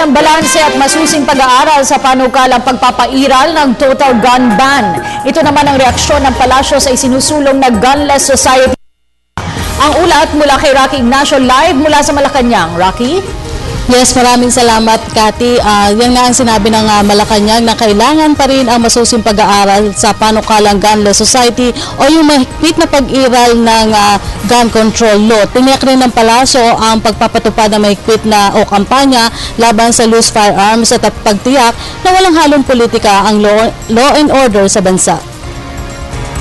ng balanse at masusing pag-aaral sa panukalang pagpapairal ng total gun ban. Ito naman ang reaksyon ng palasyo sa isinusulong na gunless society. Ang ulat mula kay Rocky Ignacio live mula sa Malacanang. Rocky? Yes, maraming salamat, Cathy. Yan nga ang sinabi ng Malacanang na kailangan pa rin ang masusing pag-aaral sa panukalang gunless society o yung mahigpit na pag-iral ng gun control law. Tiniyak rin ng palasyo ang pagpapatupad ng mahigpit na o kampanya laban sa loose firearms at pagtiyak na walang halong politika ang law and order sa bansa.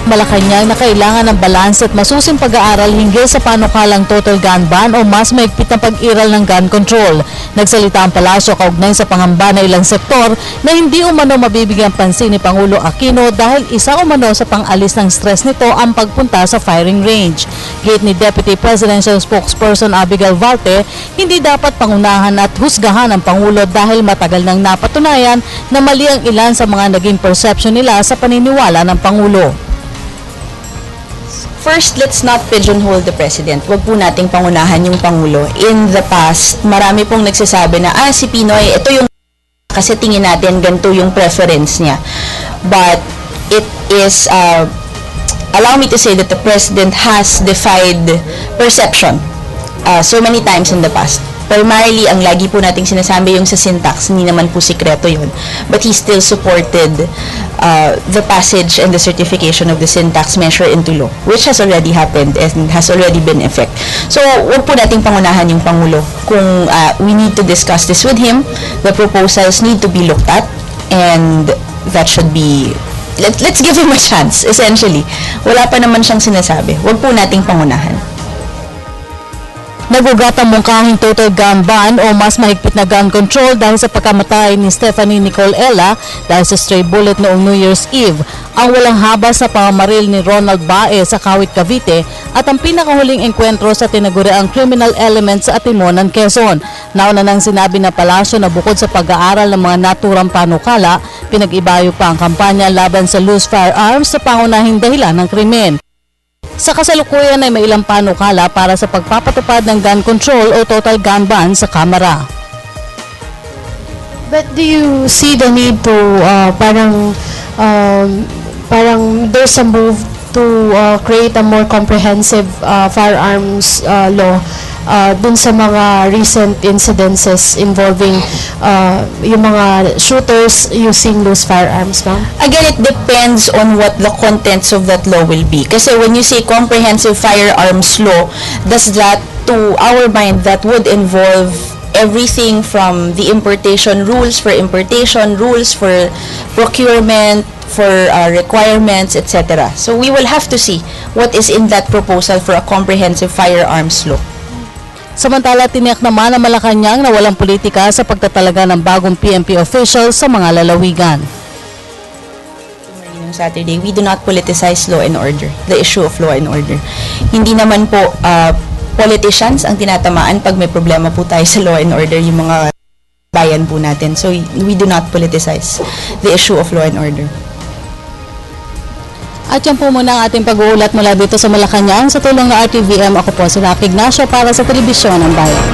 Malacanang na kailangan ng balanse at masusing pag-aaral hinggil sa panukalang total gun ban o mas mahigpit na pag-iral ng gun control. Nagsalita ang palasyo kaugnay sa pangamba na ilang sektor na hindi umano mabibigyan pansin ni Pangulo Aquino dahil isa umano sa pang-alis ng stress nito ang pagpunta sa firing range. Gate ni Deputy Presidential Spokesperson Abigail Varte, hindi dapat pangunahan at husgahan ang Pangulo dahil matagal nang napatunayan na mali ang ilan sa mga naging perception nila sa paniniwala ng Pangulo. First, let's not pigeonhole the President. Huwag po nating pangunahan yung Pangulo. In the past, marami pong nagsasabi na, si Pinoy, ito yung kasi tingin natin ganito yung preference niya. But it is, allow me to say that the President has defied perception so many times in the past. Primarily, ang lagi po nating sinasabi yung sa syntax, hindi naman po sikreto yun. But he still supported the passage and the certification of the syntax measure into law, which has already happened and has already been in effect. So, huwag po nating pangunahan yung Pangulo. Kung we need to discuss this with him, the proposals need to be looked at, and that should be, let's give him a chance, essentially. Wala pa naman siyang sinasabi. Huwag po nating pangunahan. Nagugat ang mungkahing total gun ban o mas mahigpit na gun control dahil sa pagkamatay ni Stephanie Nicole Ella dahil sa stray bullet noong New Year's Eve, ang walang habas sa pamamaril ni Ronald Bae sa Kawit, Cavite at ang pinakahuling engkwentro sa tinaguriang criminal elements sa Atimonan, Quezon. Nauna nang sinabi na palasyo na bukod sa pag-aaral ng mga naturang panukala, pinag-ibayo pa ang kampanya laban sa loose firearms sa pangunahing dahilan ng krimen. Sa kasalukuyan ay may ilang panukala para sa pagpapatupad ng gun control o total gun ban sa Kamara. But do you see the need to parang there's a move to create a more comprehensive firearms law dun sa mga recent incidences involving yung mga shooters using loose firearms, ma'am? Again, it depends on what the contents of that law will be. Kasi when you say comprehensive firearms law, does that, to our mind, that would involve everything from the importation, rules for procurement, for requirements, etc. So we will have to see what is in that proposal for a comprehensive firearms law. Samantala, tiniyak naman ang Malacanang na walang politika sa pagtatalaga ng bagong PNP officials sa mga lalawigan. Saturday, we do not politicize law and order, the issue of law and order. Hindi naman po politicians ang tinatamaan pag may problema po tayo sa law and order, yung mga bayan po natin. So we do not politicize the issue of law and order. At yan po muna ang ating pag-uulat mula dito sa Malacanang. Sa tulong ng RTVM, ako po si Rocky Ignacio para sa Telebisyon ng Bayan.